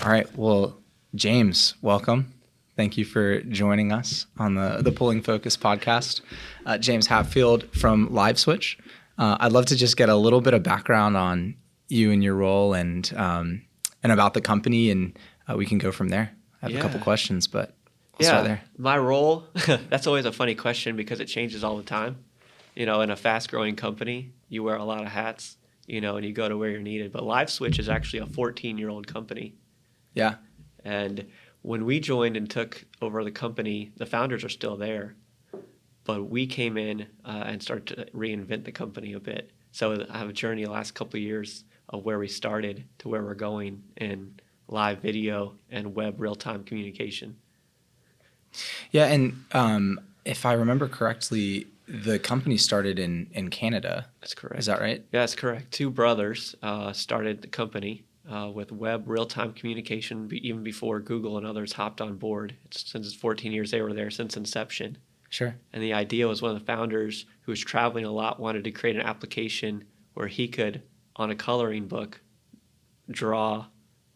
All right. Well, James, welcome. Thank you for joining us on the Pulling Focus podcast. James Hatfield from Liveswitch. I'd love to just get a little bit of background on you and your role and about the company, and we can go from there. I have a couple questions, but we'll start there. My role, that's always a funny question because it changes all the time. You know, in a fast-growing company, you wear a lot of hats, you know, and you go to where you're needed. But Liveswitch is actually a 14-year-old company. Yeah. And when we joined and took over the company, the founders are still there. But we came in and started to reinvent the company a bit. So I have a journey the last couple of years of where we started to where we're going in live video and web real-time communication. Yeah, and if I remember correctly, the company started in Canada. That's correct. Is that right? Yeah, that's correct. Two brothers started the company with web real-time communication even before Google and others hopped on board. Since it's 14 years, they were there since inception. Sure. And the idea was one of the founders who was traveling a lot wanted to create an application where he could, on a coloring book, draw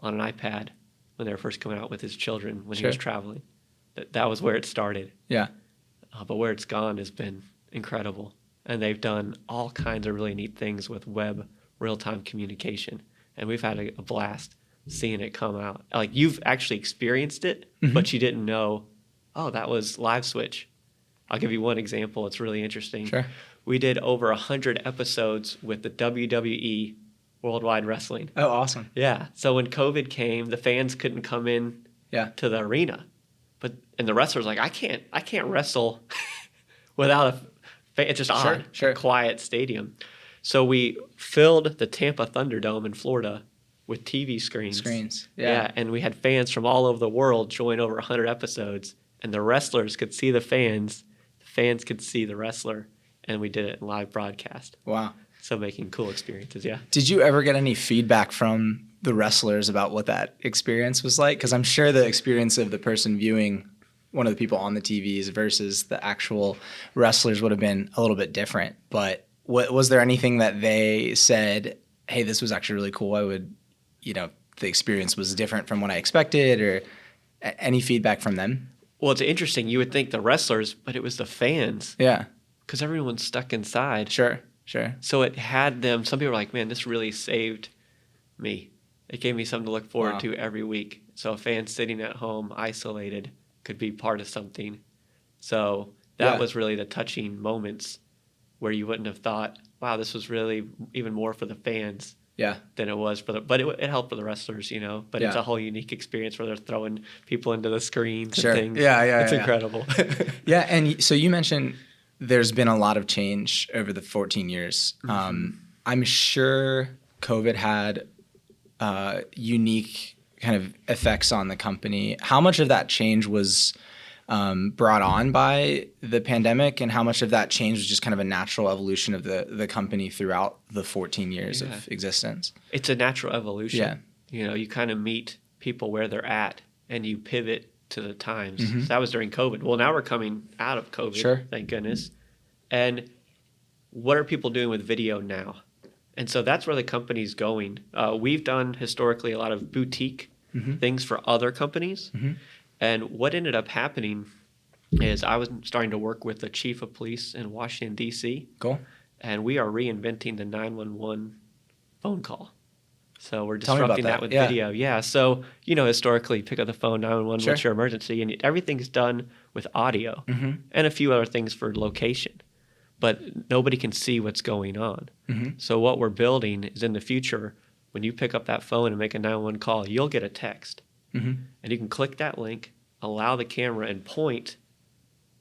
on an iPad when they were first coming out with his children when he was traveling. That was where it started. Yeah. But where it's gone has been incredible. And they've done all kinds of really neat things with web real-time communication. And we've had a blast seeing it come out. Like, you've actually experienced it, but you didn't know, oh, that was Liveswitch. I'll give you one example. It's really interesting. Sure. We did over 100 episodes with the WWE, Worldwide Wrestling. Oh, awesome. Yeah. So when COVID came, the fans couldn't come in to the arena. And the wrestlers like, I can't wrestle without a fan. It's just odd. A quiet stadium. So we filled the Tampa Thunderdome in Florida with TV screens. Yeah. And we had fans from all over the world join over 100 episodes. And the wrestlers could see the fans could see the wrestler. And we did it in live broadcast. Wow. So making cool experiences, yeah. Did you ever get any feedback from the wrestlers about what that experience was like? Because I'm sure the experience of the person viewing one of the people on the TVs versus the actual wrestlers would have been a little bit different. But was there anything that they said, hey, this was actually really cool, the experience was different from what I expected, or any feedback from them? Well, it's interesting. You would think the wrestlers, but it was the fans. Yeah. Because everyone's stuck inside. Sure. So it had them, some people were like, man, this really saved me. It gave me something to look forward to every week. So a fan sitting at home, isolated, could be part of something. So that was really the touching moments where you wouldn't have thought, wow, this was really even more for the fans than it was for but it helped for the wrestlers, but it's a whole unique experience where they're throwing people into the screens and things. It's incredible. Yeah, and so you mentioned there's been a lot of change over the 14 years. I'm sure COVID had unique kind of effects on the company. How much of that change was brought on by the pandemic, and how much of that change was just kind of a natural evolution of the company throughout the 14 years of existence? It's a natural evolution. Yeah. You kind of meet people where they're at and you pivot to the times. So that was during COVID. Well, now we're coming out of COVID, thank goodness. And what are people doing with video now? And so that's where the company's going. We've done historically a lot of boutique things for other companies. And what ended up happening is I was starting to work with the chief of police in Washington, D.C. Cool. And we are reinventing the 911 phone call. So we're disrupting that with video. Yeah. So, historically, pick up the phone, 911, what's your emergency? And everything's done with audio and a few other things for location. But nobody can see what's going on. So what we're building is in the future, when you pick up that phone and make a 911 call, you'll get a text. And you can click that link, allow the camera, and point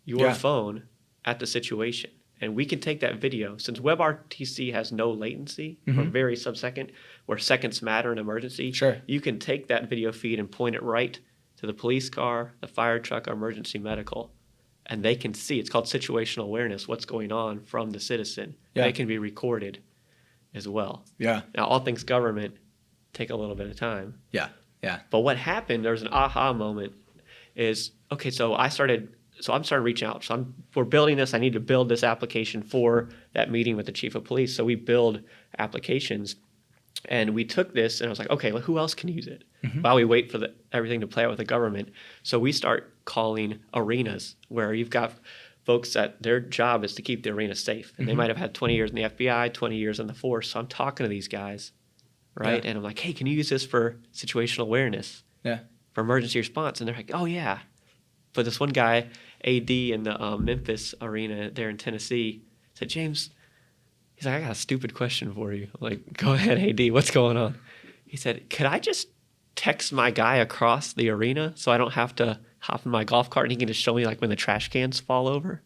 your phone at the situation. And we can take that video. Since WebRTC has no latency, or very sub-second, where seconds matter in emergency, you can take that video feed and point it right to the police car, the fire truck, or emergency medical. And they can see, it's called situational awareness, what's going on from the citizen. They can be recorded as well. Now, all things government take a little bit of time. But what happened, there was an aha moment, is, okay, so I'm starting reaching out. So we're building this. I need to build this application for that meeting with the chief of police. So we build applications. And we took this, and I was like, okay, well, who else can use it? While we wait for everything to play out with the government. So we start calling arenas where you've got folks that their job is to keep the arena safe. And they might have had 20 years in the FBI, 20 years in the force. So I'm talking to these guys, right? And I'm like, hey, can you use this for situational awareness? For emergency response? And they're like, oh, yeah. But this one guy, AD in the Memphis arena there in Tennessee, said, James, he's like, I got a stupid question for you. I'm like, go ahead, AD, what's going on? He said, could I just text my guy across the arena so I don't have to hop in my golf cart and he can just show me like when the trash cans fall over?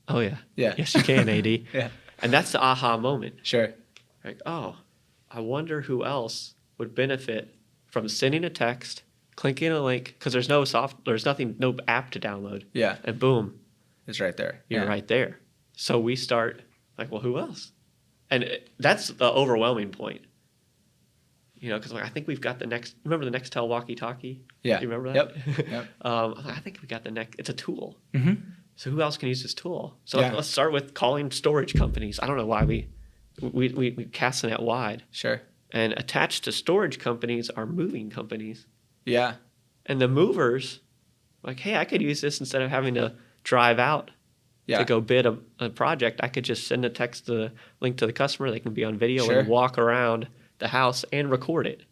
Oh, yeah. Yes, you can, AD. And that's the aha moment. Sure. Like, oh, I wonder who else would benefit from sending a text, clicking a link, because there's no app to download. And boom. It's right there. You're right there. So we start like, well, who else? And that's the overwhelming point. You know, because I think we've got remember the Nextel walkie-talkie? Do you remember that? Yep. I think we got it's a tool. So who else can use this tool? So let's start with calling storage companies. I don't know why we cast the net wide. Sure. And attached to storage companies are moving companies. And the movers, like, hey, I could use this instead of having to drive out to go bid a project. I could just send a text, the link to the customer. They can be on video and walk around the house and record it.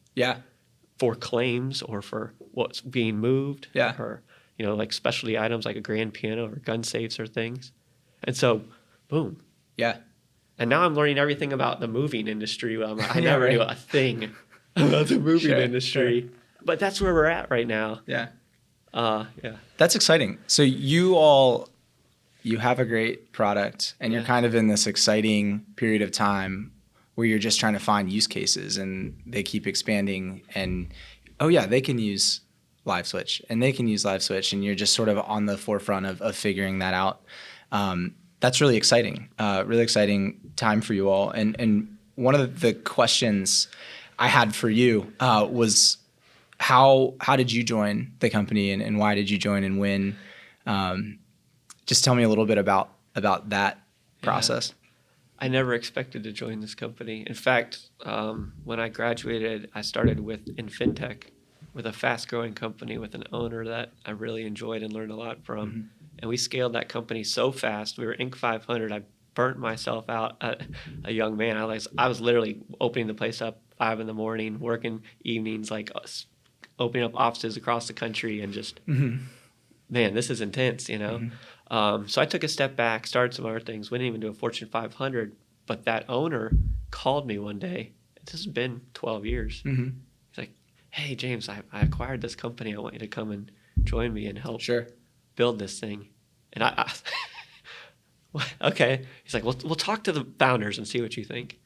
For claims or for what's being moved. Or, you know, like specialty items like a grand piano or gun safes or things. And so, boom. And now I'm learning everything about the moving industry. I never knew a thing about the moving industry. But that's where we're at right now. That's exciting. So you have a great product, and you're kind of in this exciting period of time where you're just trying to find use cases, and they keep expanding. And, they can use Liveswitch, and they can use Liveswitch, and you're just sort of on the forefront of figuring that out. That's really exciting time for you all. And one of the questions I had for you was how did you join the company, and why did you join, and when? Just tell me a little bit about that process. I never expected to join this company. In fact, when I graduated, I started in fintech with a fast-growing company with an owner that I really enjoyed and learned a lot from. And we scaled that company so fast. We were Inc. 500. I burnt myself out at a young man. I was literally opening the place up 5 a.m, working evenings, like opening up offices across the country, and just, man, this is intense, you know? So I took a step back, started some other things, went even to a Fortune 500. But that owner called me one day. This has been 12 years. He's like, hey, James, I acquired this company. I want you to come and join me and help build this thing. And I okay. He's like, we'll talk to the founders and see what you think.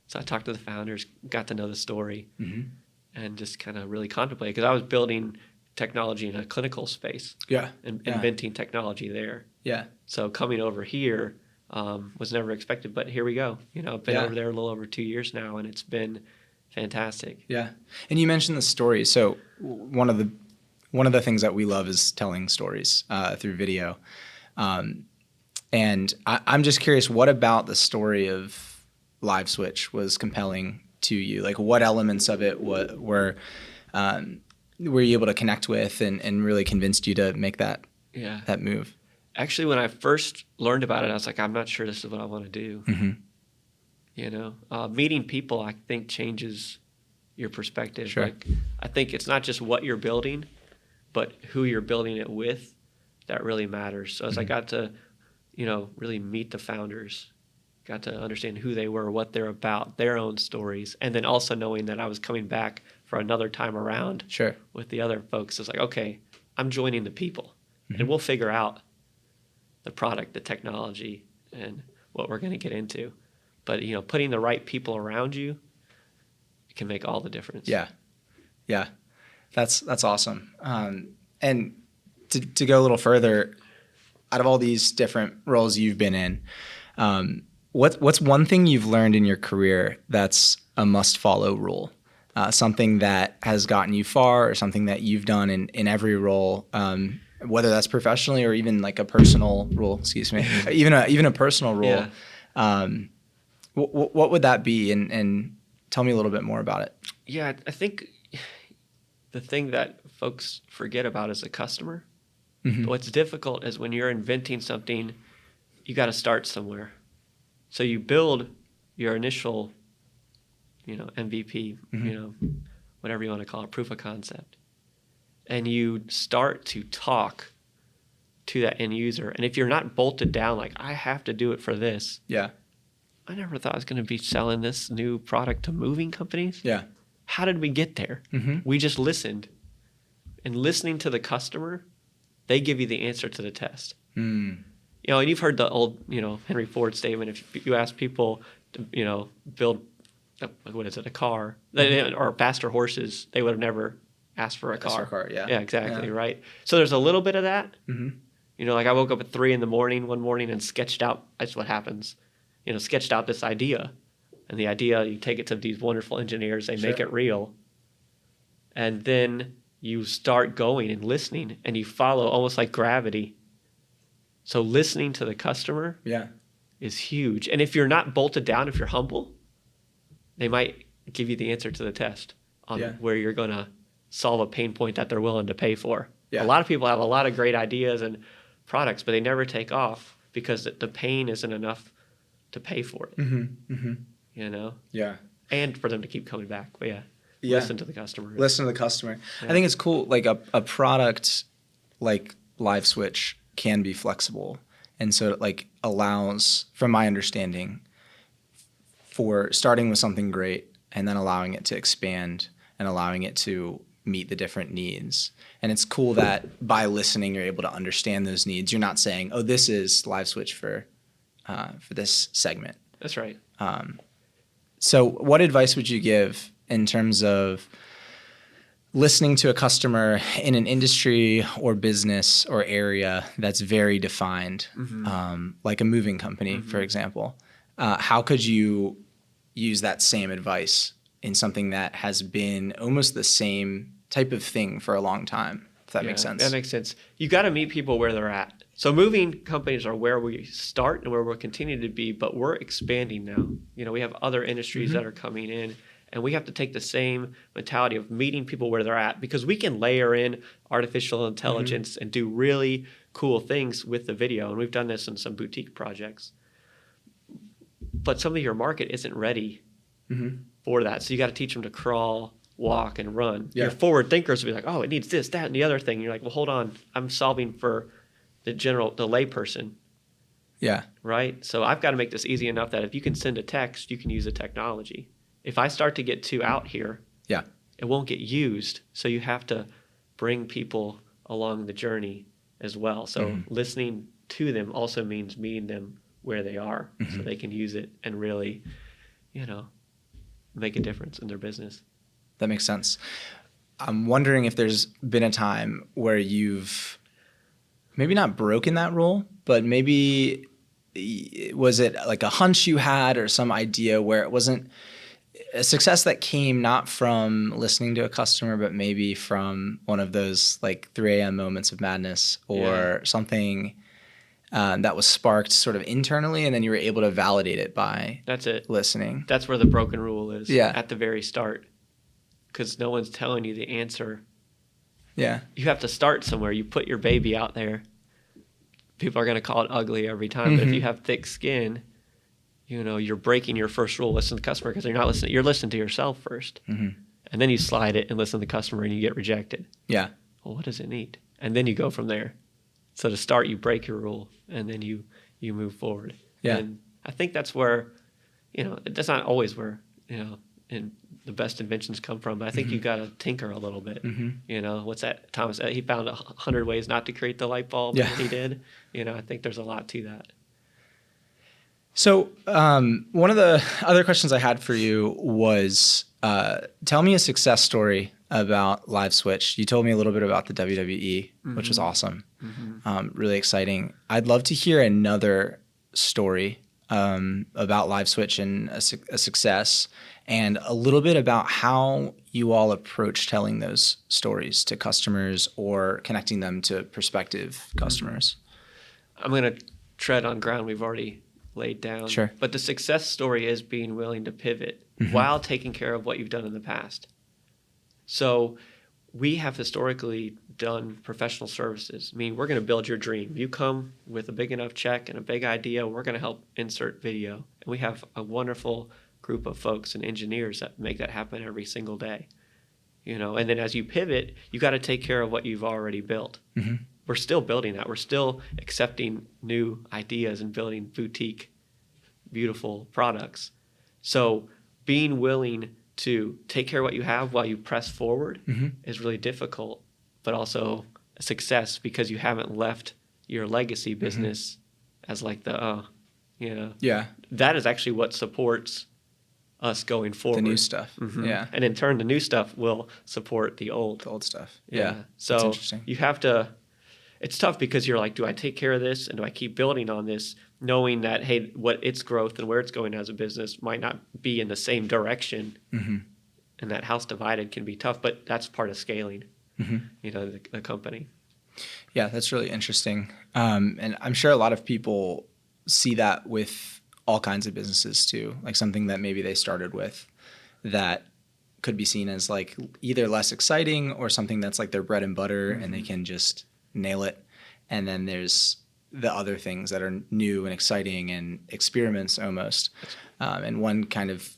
So I talked to the founders, got to know the story, and just kind of really contemplated, because I was building technology in a clinical space. And inventing technology there. So coming over here was never expected, but here we go. You know, I've been over there a little over 2 years now, and it's been fantastic. And you mentioned the story. So one of the things that we love is telling stories through video. And I'm just curious, what about the story of Liveswitch was compelling to you? Like, what elements of it were you able to connect with and really convinced you to make that move? Actually, when I first learned about it, I was like, I'm not sure this is what I want to do. You know, meeting people, I think, changes your perspective. Like, I think it's not just what you're building, but who you're building it with that really matters. So as I got to, you know, really meet the founders, got to understand who they were, what they're about, their own stories, and then also knowing that I was coming back for another time around with the other folks. It's like, okay, I'm joining the people, and we'll figure out the product, the technology, and what we're going to get into. But, you know, putting the right people around you can make all the difference. That's awesome. And to go a little further, out of all these different roles you've been in, what's one thing you've learned in your career that's a must-follow rule? Something that has gotten you far, or something that you've done in every role, whether that's professionally or even like a personal role, even a personal role. What would that be? And Tell me a little bit more about it. Yeah, I think the thing that folks forget about is the customer. Mm-hmm. But what's difficult is when you're inventing something, you got to start somewhere. So you build your initial, MVP, Mm-hmm. Whatever you want to call it, proof of concept. And you start to talk to that end user. And if you're not bolted down, like, I have to do it for this. Yeah. I never thought I was going to be selling this new product to moving companies. Yeah. How did we get there? Mm-hmm. We just listened. And listening to the customer, they give you the answer to the test. Mm. And you've heard the old, Henry Ford statement. If you ask people to, build, a car, or faster horses, they would have never asked for a car. Faster car, yeah. Yeah, exactly, right? So there's a little bit of that. Mm-hmm. Like I woke up at 3 a.m. one morning and sketched out, that's what happens, sketched out this idea. And the idea, you take it to these wonderful engineers, they make it real. And then you start going and listening, and you follow almost like gravity. So listening to the customer is huge. And if you're not bolted down, if you're humble, they might give you the answer to the test on where you're going to solve a pain point that they're willing to pay for. Yeah. A lot of people have a lot of great ideas and products, but they never take off because the pain isn't enough to pay for it. Mm-hmm. Mm-hmm. Yeah. And for them to keep coming back. But listen to the customer. Listen to the customer. Yeah. I think it's cool. Like a product like Liveswitch can be flexible. And so it like allows, from my understanding, for starting with something great and then allowing it to expand and allowing it to meet the different needs. And it's cool that by listening, you're able to understand those needs. You're not saying, oh, this is Liveswitch for this segment. That's right. So what advice would you give in terms of listening to a customer in an industry or business or area that's very defined, like a moving company, for example? How could you use that same advice in something that has been almost the same type of thing for a long time, if that makes sense? That makes sense. You got to meet people where they're at. So moving companies are where we start and where we'll continue to be, but we're expanding now. We have other industries that are coming in, and we have to take the same mentality of meeting people where they're at, because we can layer in artificial intelligence and do really cool things with the video. And we've done this in some boutique projects. But some of your market isn't ready for that. So you got to teach them to crawl, walk, and run. Yeah. Your forward thinkers will be like, oh, it needs this, that, and the other thing. And you're like, well, hold on. I'm solving for the layperson. Yeah. Right? So I've got to make this easy enough that if you can send a text, you can use the technology. If I start to get too out here, it won't get used. So you have to bring people along the journey as well. So listening to them also means meeting them where they are so they can use it and really, make a difference in their business. That makes sense. I'm wondering if there's been a time where you've maybe not broken that rule, but maybe was it like a hunch you had or some idea where it wasn't a success that came not from listening to a customer, but maybe from one of those like 3 a.m. moments of madness or something that was sparked sort of internally, and then you were able to validate it by listening. That's where the broken rule is at the very start, because no one's telling you the answer. Yeah. You have to start somewhere. You put your baby out there. People are going to call it ugly every time, but if you have thick skin, you're breaking your first rule, listen to the customer, because you're not listening. You're listening to yourself first. And then you slide it and listen to the customer and you get rejected. Yeah. Well, what does it need? And then you go from there. So to start, you break your rule and then you move forward. Yeah. And I think that's where, that's not always where, and the best inventions come from, but I think you got to tinker a little bit. What's that? Thomas, he found 100 ways not to create the light bulb. Yeah. He did. I think there's a lot to that. So one of the other questions I had for you was, tell me a success story about Liveswitch. You told me a little bit about the WWE, which was awesome, really exciting. I'd love to hear another story about Liveswitch and a success, and a little bit about how you all approach telling those stories to customers or connecting them to prospective customers. I'm going to tread on ground we've already laid down. Sure. But the success story is being willing to pivot while taking care of what you've done in the past. So we have historically done professional services. I mean, we're going to build your dream. You come with a big enough check and a big idea, we're going to help insert video. And we have a wonderful group of folks and engineers that make that happen every single day. You know, and then as you pivot, you got to take care of what you've already built. We're still building that. We're still accepting new ideas and building boutique, beautiful products. So being willing to take care of what you have while you press forward is really difficult, but also a success because you haven't left your legacy business as like the, that is actually what supports us going forward. The new stuff. Yeah. And in turn, the new stuff will support the old. The old stuff. Yeah. So you have to, it's tough because you're like, do I take care of this and do I keep building on this, knowing that, hey, what its growth and where it's going as a business might not be in the same direction. And that house divided can be tough, but that's part of scaling, you know, the company. Yeah, that's really interesting. And I'm sure a lot of people see that with all kinds of businesses too, like something that maybe they started with that could be seen as like either less exciting or something that's like their bread and butter and they can just nail it. And then there's the other things that are new and exciting and experiments almost. And one kind of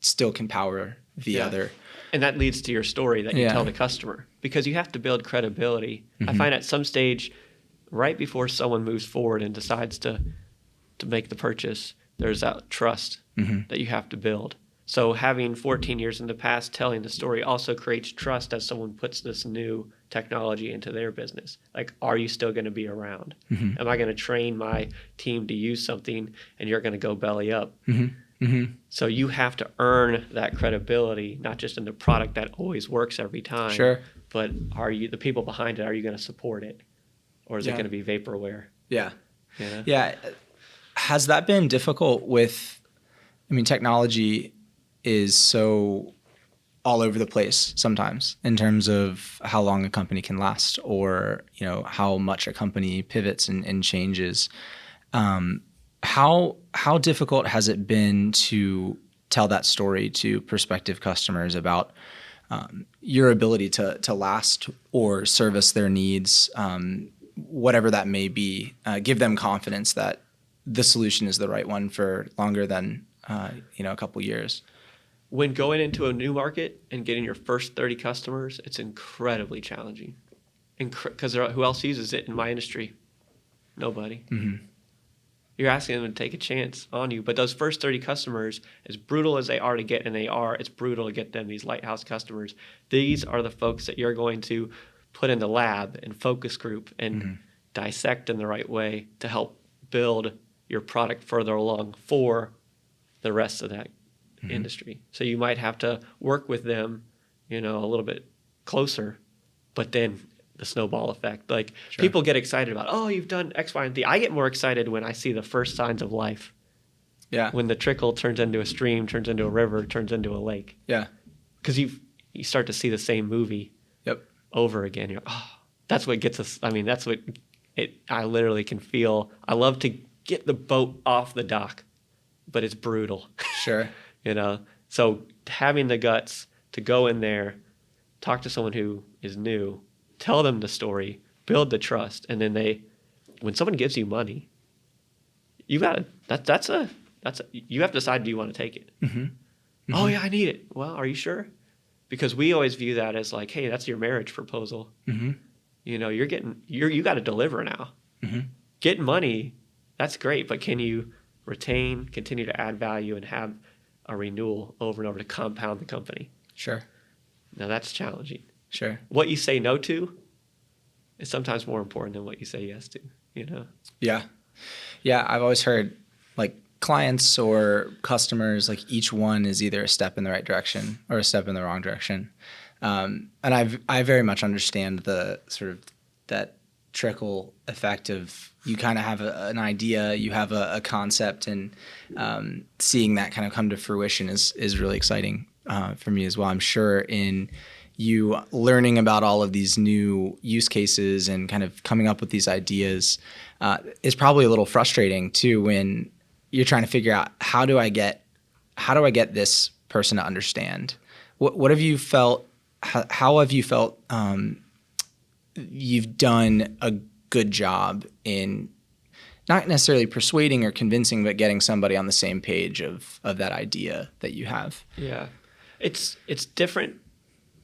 still can power the other. And that leads to your story that you tell the customer because you have to build credibility. I find at some stage, right before someone moves forward and decides to make the purchase, there's that trust that you have to build. So having 14 years in the past telling the story also creates trust as someone puts this new technology into their business. Like, are you still going to be around? Am I going to train my team to use something and you're going to go belly up? So you have to earn that credibility, not just in the product that always works every time, but are you the people behind it? Are you going to support it? Or is it going to be vaporware? Yeah. Has that been difficult with, I mean, technology is so all over the place sometimes in terms of how long a company can last or, you know, how much a company pivots and changes. How difficult has it been to tell that story to prospective customers about your ability to last or service their needs, whatever that may be, give them confidence that the solution is the right one for longer than a couple years? When going into a new market and getting your first 30 customers, it's incredibly challenging. Because who else uses it in my industry? Nobody. You're asking them to take a chance on you. But those first 30 customers, as brutal as they are to get, and it's brutal to get them, these lighthouse customers, these are the folks that you're going to put in the lab and focus group and dissect in the right way to help build your product further along for the rest of that industry. So you might have to work with them, a little bit closer, but then the snowball effect. Like people get excited about, oh, you've done X, Y, and Z. I get more excited when I see the first signs of life. Yeah. When the trickle turns into a stream, turns into a river, turns into a lake. Yeah. Because you start to see the same movie over again. You're like, oh, that's what gets us. I mean, that's what I literally can feel. I love to get the boat off the dock, but it's brutal. Sure. So having the guts to go in there, talk to someone who is new, tell them the story, build the trust, and then when someone gives you money, you have to decide, do you want to take it? Oh yeah, I need it. Well, are you sure? Because we always view that as like, hey, that's your marriage proposal. You got to deliver now. Getting money, that's great, but can you retain, continue to add value, and have a renewal over and over to compound the company? Sure. Now that's challenging. Sure. What you say no to is sometimes more important than what you say yes to, Yeah. Yeah, I've always heard like clients or customers, like each one is either a step in the right direction or a step in the wrong direction. And I very much understand the sort of that trickle effect of you kind of have an idea, you have a concept, and seeing that kind of come to fruition is really exciting for me as well. I'm sure in you learning about all of these new use cases and kind of coming up with these ideas is probably a little frustrating too when you're trying to figure out how do I get this person to understand? What have you felt? How have you felt you've done a good job in not necessarily persuading or convincing, but getting somebody on the same page of that idea that you have? Yeah, it's different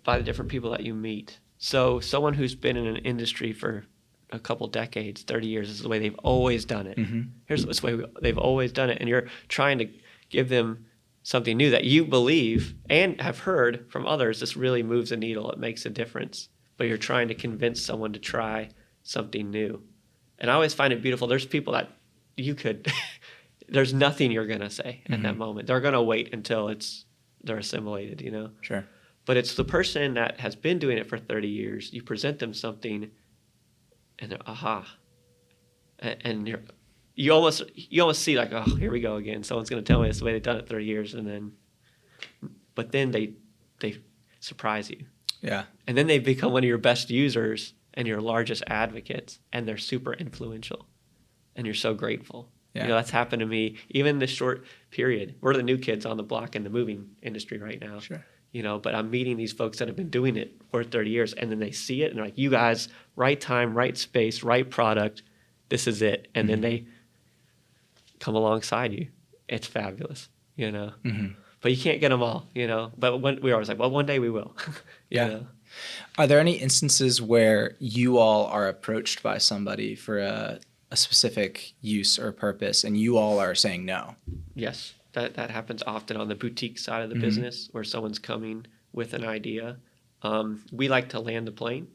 by the different people that you meet. So someone who's been in an industry for a couple decades, 30 years, is the way they've always done it. Mm-hmm. Here's the way they've always done it. And you're trying to give them something new that you believe and have heard from others. This really moves the needle. It makes a difference. But you're trying to convince someone to try something new. And I always find it beautiful. There's people that you could, there's nothing you're going to say at that moment. They're going to wait until they're assimilated, you know? Sure. But it's the person that has been doing it for 30 years. You present them something and they're, aha. And you almost see like, oh, here we go again. Someone's going to tell me it's the way they've done it 30 years. But then they surprise you. Yeah. And then they become one of your best users and your largest advocates, and they're super influential. And you're so grateful. Yeah. You know, that's happened to me even this short period. We're the new kids on the block in the moving industry right now. Sure. You know, but I'm meeting these folks that have been doing it for 30 years, and then they see it and they're like, you guys, right time, right space, right product, this is it. And then they come alongside you. It's fabulous, you know. But you can't get them all, you know. But we're always like, well, one day we will. Yeah. know? Are there any instances where you all are approached by somebody for a specific use or purpose and you all are saying no? Yes. That happens often on the boutique side of the business where someone's coming with an idea. We like to land the plane.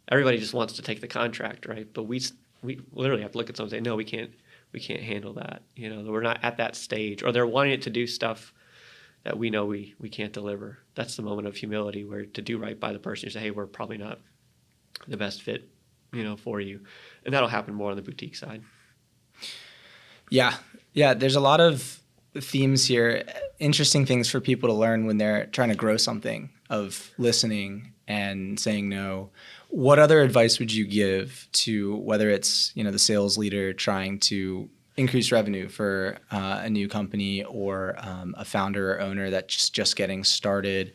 Everybody just wants to take the contract, right? But we literally have to look at someone and say, no, we can't handle that. You know, we're not at that stage. Or they're wanting it to do stuff that we know we can't deliver. That's the moment of humility where to do right by the person, you say, hey, we're probably not the best fit, you know, for you. And that'll happen more on the boutique side. Yeah. Yeah. There's a lot of themes here, interesting things for people to learn when they're trying to grow something, of listening and saying no. What other advice would you give to whether it's, you know, the sales leader trying to increase revenue for a new company or a founder or owner that's just getting started?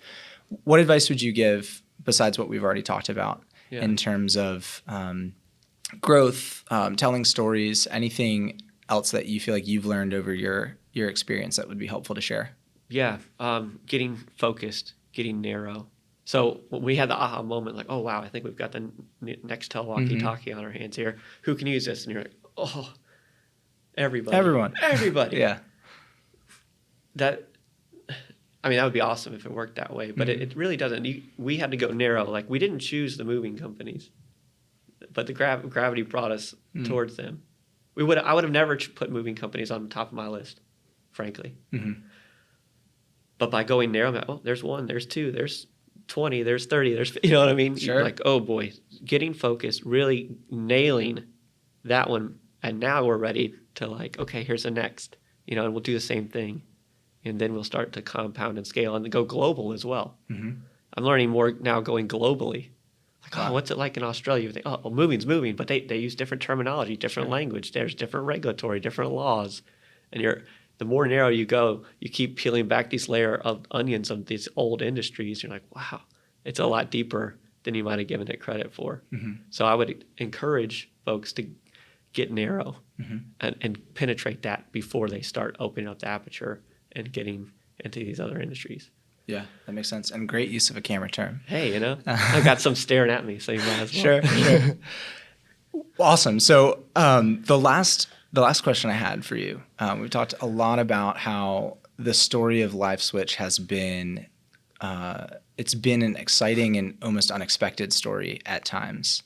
What advice would you give besides what we've already talked about in terms of growth, telling stories, anything else that you feel like you've learned over your experience that would be helpful to share? Yeah, getting focused, getting narrow. So when we had the aha moment, like, oh, wow, I think we've got the next walkie-talkie on our hands here. Who can use this? And you're like, oh, everybody. Everybody. Yeah. That would be awesome if it worked that way, but it really doesn't. We had to go narrow. Like, we didn't choose the moving companies, but the gravity brought us towards them. I would have never put moving companies on the top of my list, frankly. But by going narrow, I'm like, oh, there's one, there's two, there's 20, there's 30, there's, you know what I mean? Sure. You're like, oh boy, getting focused, really nailing that one. And now we're ready to like, okay, here's the next, you know, and we'll do the same thing. And then we'll start to compound and scale and go global as well. I'm learning more now going globally. Like, oh, what's it like in Australia? You think, oh, well, moving's moving, but they use different terminology, different language. There's different regulatory, different laws. And the more narrow you go, you keep peeling back these layer of onions of these old industries. You're like, wow, it's a lot deeper than you might have given it credit for. So I would encourage folks to get narrow and penetrate that before they start opening up the aperture and getting into these other industries. Yeah, that makes sense. And great use of a camera term. Hey, you know, I got some staring at me, so you might as well. Sure. Awesome. So the last question I had for you, we talked a lot about how the story of Liveswitch has been, it's been an exciting and almost unexpected story at times.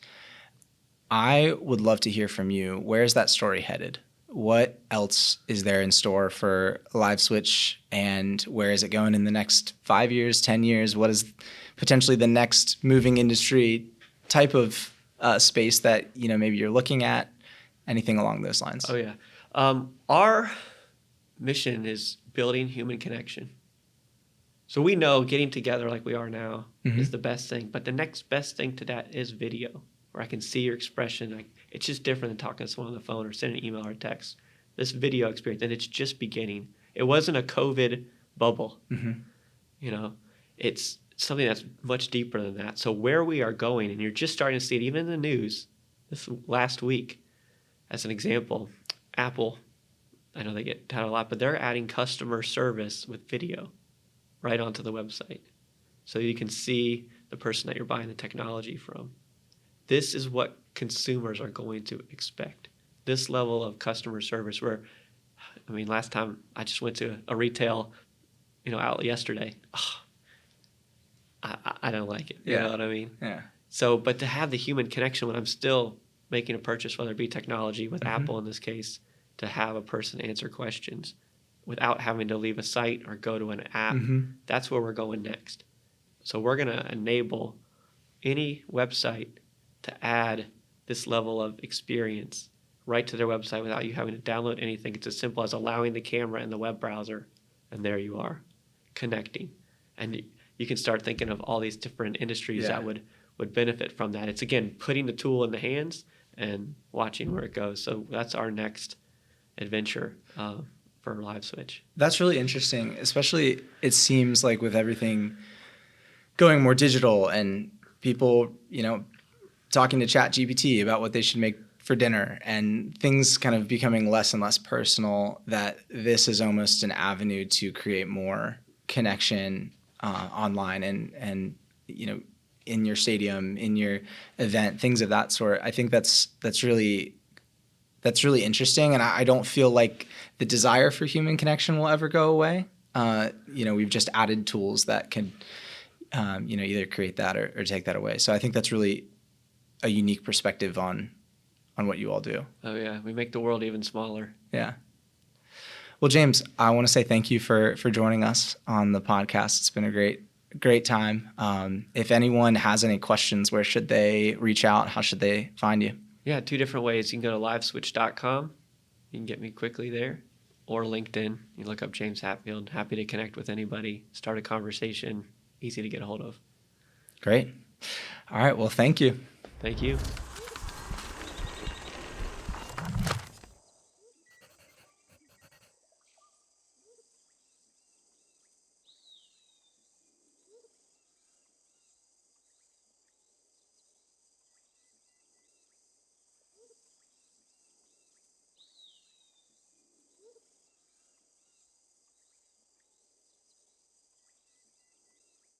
I would love to hear from you. Where is that story headed? What else is there in store for Liveswitch, and where is it going in the next 5 years, 10 years? What is potentially the next moving industry type of space that, you know, maybe you're looking at? Anything along those lines? Oh, yeah. Our mission is building human connection. So we know getting together like we are now is the best thing, but the next best thing to that is video, where I can see your expression. It's just different than talking to someone on the phone or sending an email or a text. this video experience, and it's just beginning. It wasn't a COVID bubble. Mm-hmm. You know, it's something that's much deeper than that. So where we are going, and you're just starting to see it even in the news this last week, as an example, Apple, I know they get touted a lot, but they're adding customer service with video right onto the website. So you can see the person that you're buying the technology from. This is what consumers are going to expect. This level of customer service where, I mean, last time I just went to a retail, outlet yesterday. Oh, I don't like it. You know what I mean? Yeah. So, but to have the human connection when I'm still making a purchase, whether it be technology with Apple in this case, to have a person answer questions without having to leave a site or go to an app, that's where we're going next. So we're going to enable any website to add this level of experience right to their website without you having to download anything. It's as simple as allowing the camera in the web browser, and there you are, connecting. And you can start thinking of all these different industries that would benefit from that. It's, again, putting the tool in the hands and watching where it goes. So that's our next adventure for Liveswitch. That's really interesting, especially it seems like with everything going more digital and people, talking to ChatGPT about what they should make for dinner and things kind of becoming less and less personal, that this is almost an avenue to create more connection online and in your stadium, in your event, things of that sort. I think that's really interesting, and I don't feel like the desire for human connection will ever go away. We've just added tools that can either create that or take that away. So I think that's really a unique perspective on what you all do. Oh yeah, we make the world even smaller. Yeah. Well, James, I want to say thank you for joining us on the podcast. It's been a great time. If anyone has any questions, where should they reach out? How should they find you? Yeah, 2 different ways. You can go to liveswitch.com. You can get me quickly there. Or LinkedIn. You look up James Hatfield. Happy to connect with anybody, start a conversation. Easy to get a hold of. Great. All right. Well, thank you. Thank you.